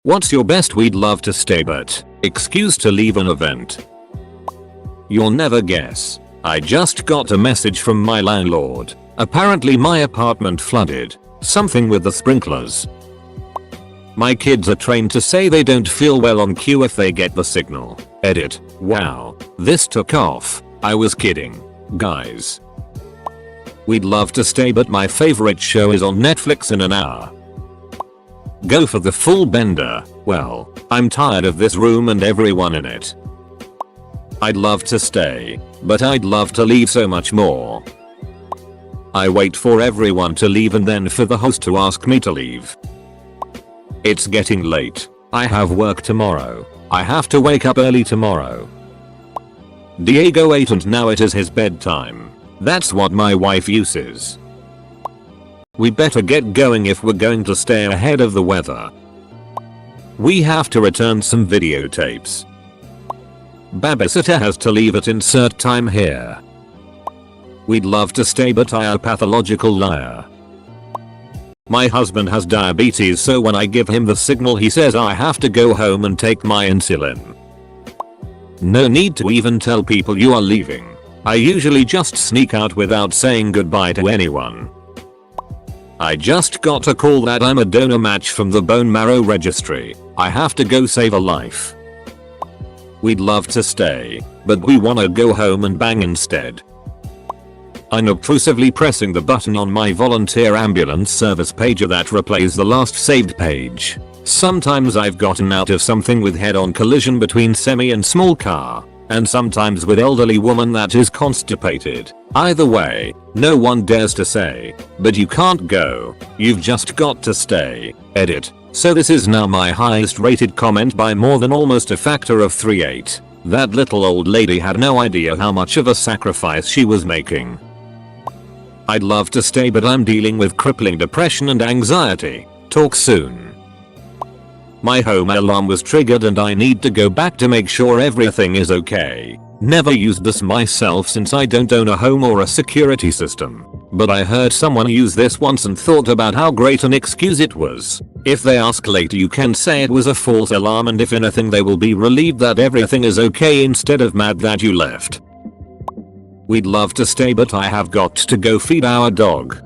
What's your best we'd love to stay but excuse to leave an event? You'll never guess. I just got a message from my landlord. Apparently my apartment flooded. Something with the sprinklers. My kids are trained to say they don't feel well on cue if they get the signal. Edit. Wow. This took off. I was kidding. Guys. We'd love to stay but my favorite show is on Netflix in an hour. Go for the full bender. Well, I'm tired of this room and everyone in it. I'd love to stay, but I'd love to leave so much more. I wait for everyone to leave and then for the host to ask me to leave. It's getting late. I have work tomorrow. I have to wake up early tomorrow. Diego ate and now it is his bedtime. That's what my wife uses. We better get going if we're going to stay ahead of the weather. We have to return some videotapes. Babysitter has to leave at insert time here. We'd love to stay but I am a pathological liar. My husband has diabetes, so when I give him the signal he says I have to go home and take my insulin. No need to even tell people you are leaving. I usually just sneak out without saying goodbye to anyone. I just got a call that I'm a donor match from the bone marrow registry. I have to go save a life. We'd love to stay, but we wanna go home and bang instead. Unobtrusively pressing the button on my volunteer ambulance service pager that replays the last saved page. Sometimes I've gotten out of something with head-on collision between semi and small car, and sometimes with elderly woman that is constipated. Either way, no one dares to say, but you can't go, you've just got to stay. Edit. So this is now my highest rated comment by more than almost a factor of 3.8. That little old lady had no idea how much of a sacrifice she was making. I'd love to stay but I'm dealing with crippling depression and anxiety. Talk soon. My home alarm was triggered and I need to go back to make sure everything is okay. Never used this myself since I don't own a home or a security system. But I heard someone use this once and thought about how great an excuse it was. If they ask later you can say it was a false alarm and if anything they will be relieved that everything is okay instead of mad that you left. We'd love to stay but I have got to go feed our dog.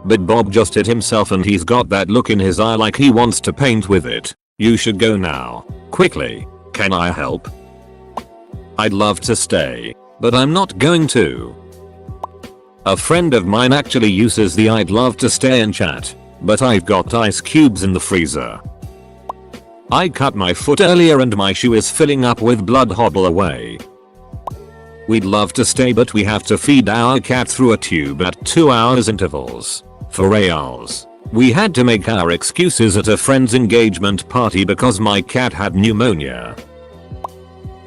But Bob just hit himself and he's got that look in his eye like he wants to paint with it. You should go now. Quickly. Can I help? I'd love to stay, but I'm not going to. A friend of mine actually uses the I'd love to stay in chat, but I've got ice cubes in the freezer. I cut my foot earlier and my shoe is filling up with blood. Hobble away. We'd love to stay but we have to feed our cat through a tube at 2 hours intervals. For hours. We had to make our excuses at a friend's engagement party because my cat had pneumonia.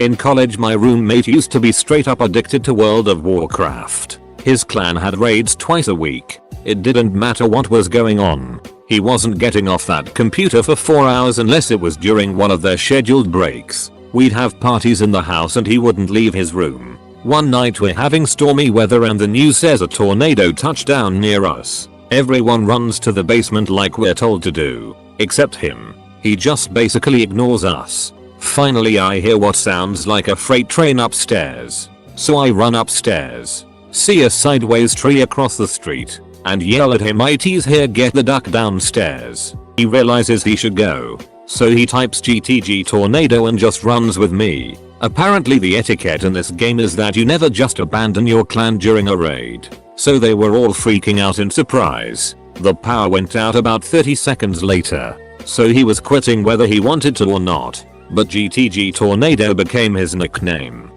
In college my roommate used to be straight up addicted to World of Warcraft. His clan had raids twice a week. It didn't matter what was going on. He wasn't getting off that computer for 4 hours unless it was during one of their scheduled breaks. We'd have parties in the house and he wouldn't leave his room. One night we're having stormy weather and the news says a tornado touched down near us. Everyone runs to the basement like we're told to do. Except him. He just basically ignores us. Finally I hear what sounds like a freight train upstairs. So I run upstairs. See a sideways tree across the street. And yell at him, "IT's here, get the duck downstairs." He realizes he should go. So he types GTG tornado and just runs with me. Apparently the etiquette in this game is that you never just abandon your clan during a raid. So they were all freaking out in surprise. The power went out about 30 seconds later. So he was quitting whether he wanted to or not. But GTG Tornado became his nickname.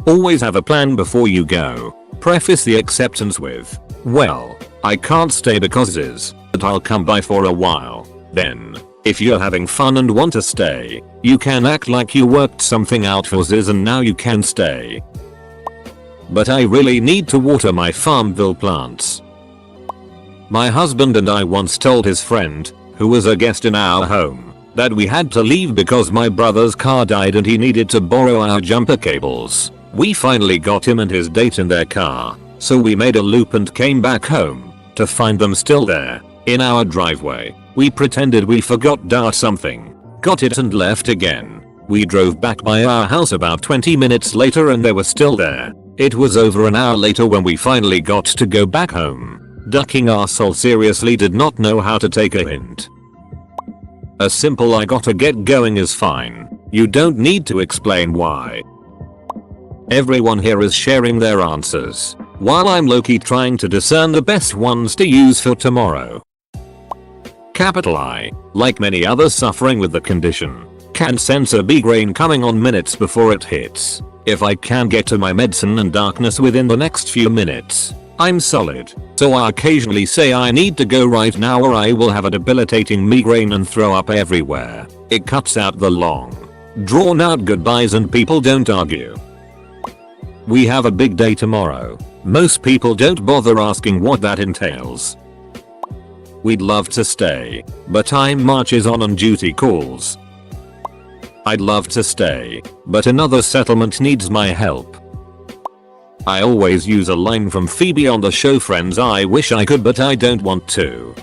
Always have a plan before you go. Preface the acceptance with, "Well, I can't stay because is, but I'll come by for a while." Then, if you're having fun and want to stay, you can act like you worked something out for Ziz and now you can stay. But I really need to water my Farmville plants. My husband and I once told his friend, who was a guest in our home, that we had to leave because my brother's car died and he needed to borrow our jumper cables. We finally got him and his date in their car, so we made a loop and came back home, to find them still there, in our driveway. We pretended we forgot something, got it and left again. We drove back by our house about 20 minutes later and they were still there. It was over an hour later when we finally got to go back home. Ducking arsehole seriously did not know how to take a hint. A simple "I gotta get going" is fine. You don't need to explain why. Everyone here is sharing their answers, while I'm low-key trying to discern the best ones to use for tomorrow. Capital I, like many others suffering with the condition, can sense a migraine coming on minutes before it hits. If I can get to my medicine and darkness within the next few minutes, I'm solid. So I occasionally say I need to go right now or I will have a debilitating migraine and throw up everywhere. It cuts out the long, drawn out goodbyes and people don't argue. We have a big day tomorrow. Most people don't bother asking what that entails. We'd love to stay, but time marches on and duty calls. I'd love to stay, but another settlement needs my help. I always use a line from Phoebe on the show Friends: I wish I could but I don't want to.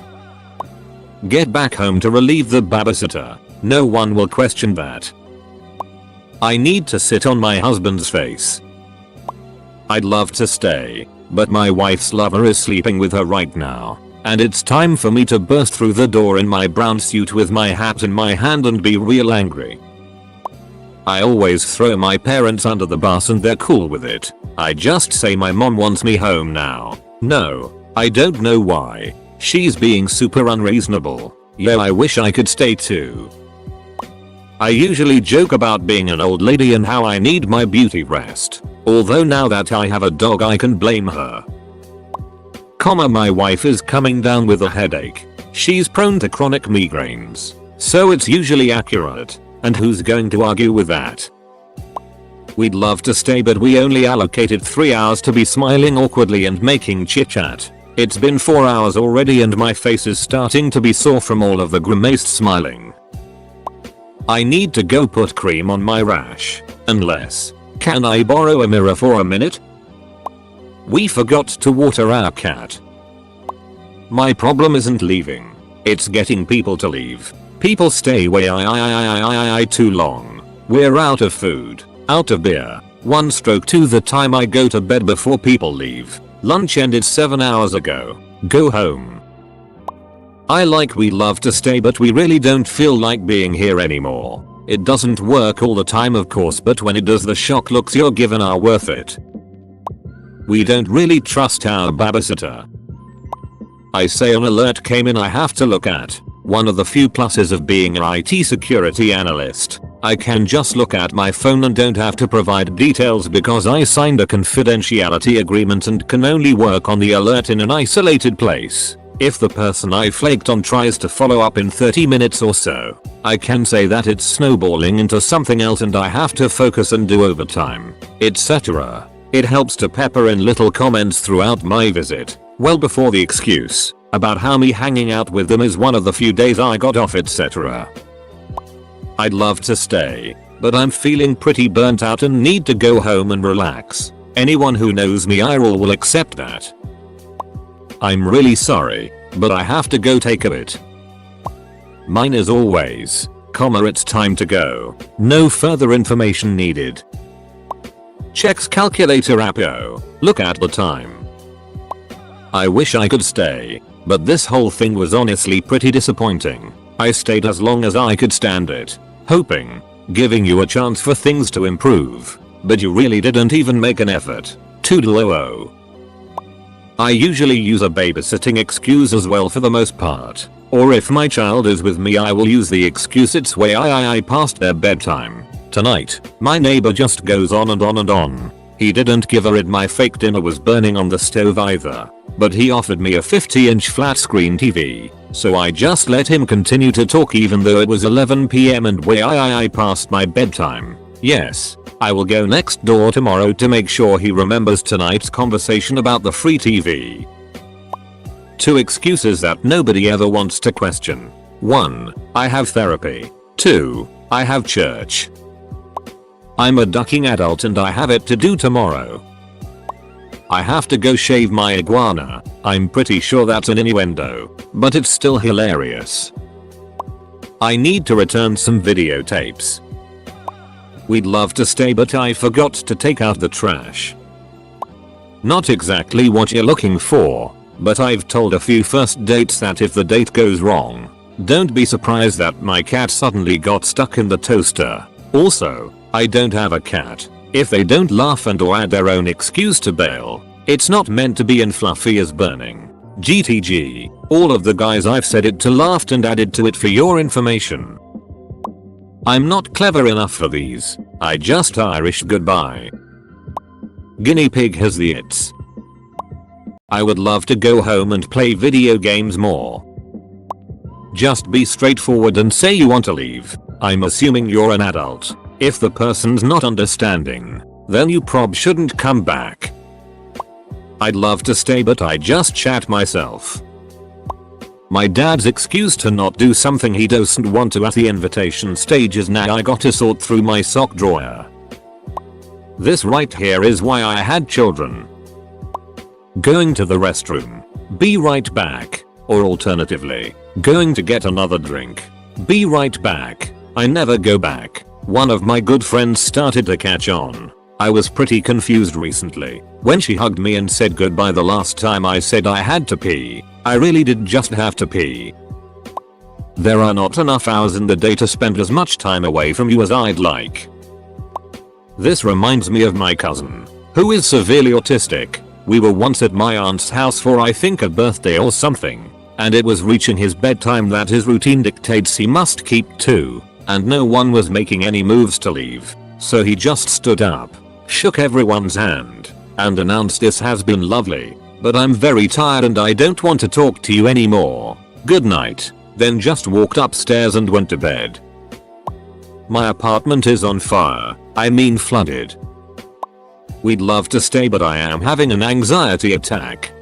Get back home to relieve the babysitter. No one will question that. I need to sit on my husband's face. I'd love to stay, but my wife's lover is sleeping with her right now. And it's time for me to burst through the door in my brown suit with my hat in my hand and be real angry. I always throw my parents under the bus and they're cool with it. I just say my mom wants me home now. No, I don't know why. She's being super unreasonable. Yeah, I wish I could stay too. I usually joke about being an old lady and how I need my beauty rest. Although now that I have a dog I can blame her. My wife is coming down with a headache. She's prone to chronic migraines, so it's usually accurate. And who's going to argue with that? We'd love to stay but we only allocated 3 hours to be smiling awkwardly and making chit chat. It's been 4 hours already and my face is starting to be sore from all of the grimaced smiling. I need to go put cream on my rash. Unless, can I borrow a mirror for a minute? We forgot to water our cat. My problem isn't leaving. It's getting people to leave. People stay way too long. We're out of food, out of beer. 1 stroke to the time I go to bed before people leave. Lunch ended 7 hours ago. Go home. We love to stay but we really don't feel like being here anymore. It doesn't work all the time of course, but when it does the shock looks you're given are worth it. We don't really trust our babysitter. I say an alert came in I have to look at. One of the few pluses of being an IT security analyst. I can just look at my phone and don't have to provide details because I signed a confidentiality agreement and can only work on the alert in an isolated place. If the person I flaked on tries to follow up in 30 minutes or so, I can say that it's snowballing into something else and I have to focus and do overtime, etc. It helps to pepper in little comments throughout my visit, well before the excuse about how me hanging out with them is one of the few days I got off, etc. I'd love to stay, but I'm feeling pretty burnt out and need to go home and relax. Anyone who knows me will accept that. I'm really sorry, but I have to go take a bit. Mine as always, it's time to go. No further information needed. Checks calculator app. Look at the time. I wish I could stay, but this whole thing was honestly pretty disappointing. I stayed as long as I could stand it, hoping, giving you a chance for things to improve, but you really didn't even make an effort. Toodaloo. I usually use a babysitting excuse as well for the most part, or if my child is with me I will use the excuse it's way past their bedtime. Tonight, my neighbor just goes on and on and on. He didn't give a rip my fake dinner was burning on the stove either, but he offered me a 50-inch flat screen TV, so I just let him continue to talk even though it was 11 PM and way past my bedtime. Yes, I will go next door tomorrow to make sure he remembers tonight's conversation about the free TV. 2 excuses that nobody ever wants to question. 1. I have therapy. 2. I have church. I'm a ducking adult and I have it to do tomorrow. I have to go shave my iguana. I'm pretty sure that's an innuendo, but it's still hilarious. I need to return some videotapes. We'd love to stay but I forgot to take out the trash. Not exactly what you're looking for, but I've told a few first dates that if the date goes wrong, don't be surprised that my cat suddenly got stuck in the toaster. Also, I don't have a cat. If they don't laugh and or add their own excuse to bail, it's not meant to be and fluffy as burning. GTG, all of the guys I've said it to laughed and added to it for your information. I'm not clever enough for these. I just Irish goodbye. Guinea pig has the its. I would love to go home and play video games more. Just be straightforward and say you want to leave. I'm assuming you're an adult. If the person's not understanding, then you prob shouldn't come back. I'd love to stay but I just chat myself. My dad's excuse to not do something he doesn't want to at the invitation stage is now I got to sort through my sock drawer. This right here is why I had children. Going to the restroom. Be right back. Or alternatively, going to get another drink. Be right back. I never go back. One of my good friends started to catch on. I was pretty confused recently when she hugged me and said goodbye the last time I said I had to pee. I really did just have to pee. There are not enough hours in the day to spend as much time away from you as I'd like. This reminds me of my cousin, who is severely autistic. We were once at my aunt's house for I think a birthday or something, and it was reaching his bedtime that his routine dictates he must keep to, and no one was making any moves to leave, so he just stood up, shook everyone's hand, and announced this has been lovely, but I'm very tired and I don't want to talk to you anymore. Good night. Then just walked upstairs and went to bed. My apartment is on fire. I mean flooded. We'd love to stay but I am having an anxiety attack.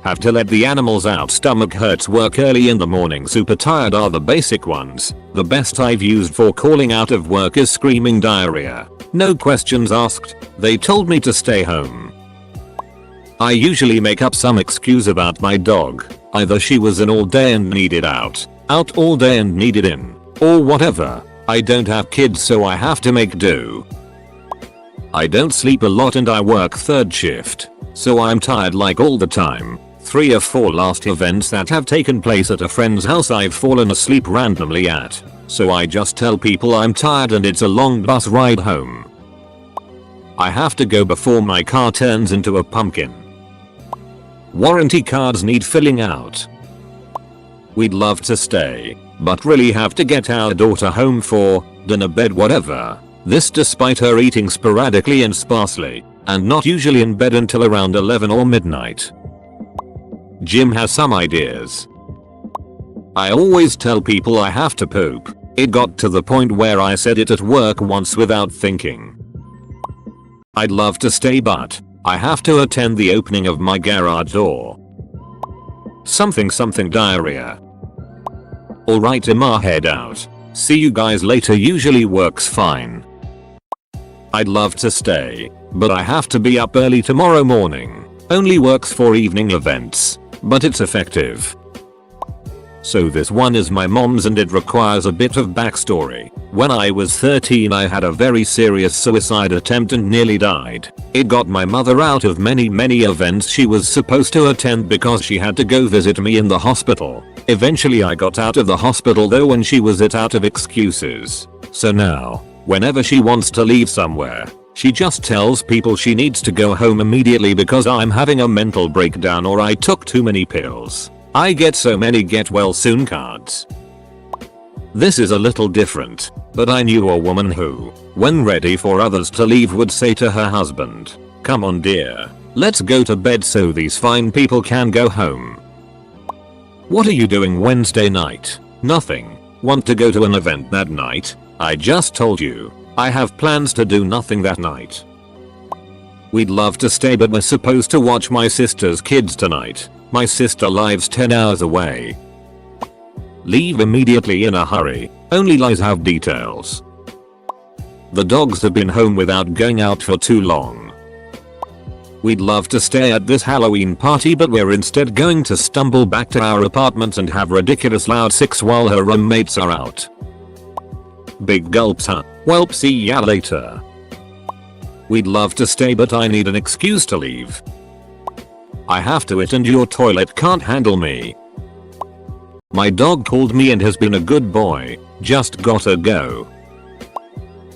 Have to let the animals out, stomach hurts, work early in the morning, super tired are the basic ones. The best I've used for calling out of work is screaming diarrhea. No questions asked, they told me to stay home. I usually make up some excuse about my dog. Either she was in all day and needed out all day and needed in, or whatever. I don't have kids so I have to make do. I don't sleep a lot and I work third shift, so I'm tired like all the time. 3 or 4 last events that have taken place at a friend's house I've fallen asleep randomly at, so I just tell people I'm tired and it's a long bus ride home. I have to go before my car turns into a pumpkin. Warranty cards need filling out. We'd love to stay, but really have to get our daughter home for dinner, bed, whatever. This despite her eating sporadically and sparsely, and not usually in bed until around 11 or midnight. Jim has some ideas. I always tell people I have to poop. It got to the point where I said it at work once without thinking. I'd love to stay but I have to attend the opening of my garage door. Something diarrhea. Alright, Emma, head out. See you guys later usually works fine. I'd love to stay, but I have to be up early tomorrow morning. Only works for evening events, but it's effective. So this one is my mom's and it requires a bit of backstory. When I was 13 I had a very serious suicide attempt and nearly died. It got my mother out of many events she was supposed to attend because she had to go visit me in the hospital. Eventually I got out of the hospital though when she was out of excuses. So now, whenever she wants to leave somewhere, she just tells people she needs to go home immediately because I'm having a mental breakdown or I took too many pills. I get so many get well soon cards. This is a little different, but I knew a woman who, when ready for others to leave, would say to her husband, "Come on dear, let's go to bed so these fine people can go home." What are you doing Wednesday night? Nothing. Want to go to an event that night? I just told you, I have plans to do nothing that night. We'd love to stay but we're supposed to watch my sister's kids tonight. My sister lives 10 hours away. Leave immediately in a hurry, only lies have details. The dogs have been home without going out for too long. We'd love to stay at this Halloween party, but we're instead going to stumble back to our apartment and have ridiculous loud sex while her roommates are out. Big gulps, huh? Welp, see ya later. We'd love to stay, but I need an excuse to leave. I have to eat and your toilet can't handle me. My dog called me and has been a good boy, just gotta go.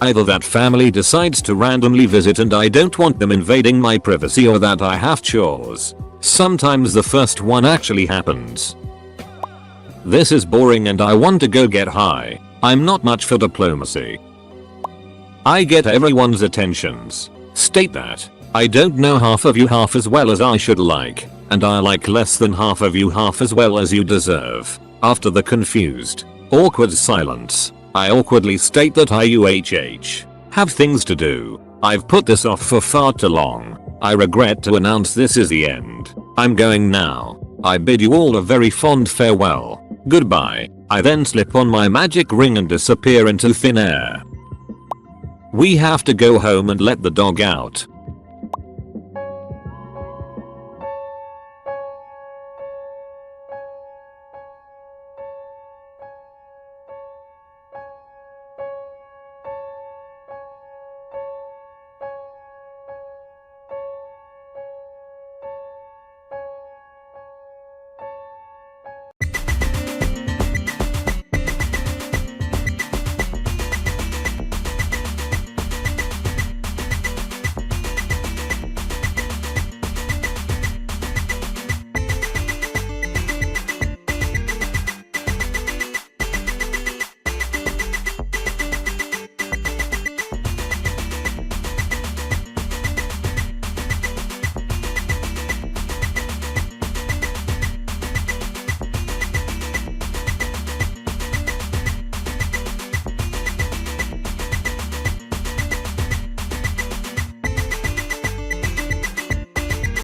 Either that family decides to randomly visit and I don't want them invading my privacy, or that I have chores. Sometimes the first one actually happens. This is boring and I want to go get high. I'm not much for diplomacy. I get everyone's attentions. State that. I don't know half of you half as well as I should like, and I like less than half of you half as well as you deserve. After the confused, awkward silence, I awkwardly state that I have things to do. I've put this off for far too long. I regret to announce this is the end. I'm going now. I bid you all a very fond farewell. Goodbye. I then slip on my magic ring and disappear into thin air. We have to go home and let the dog out.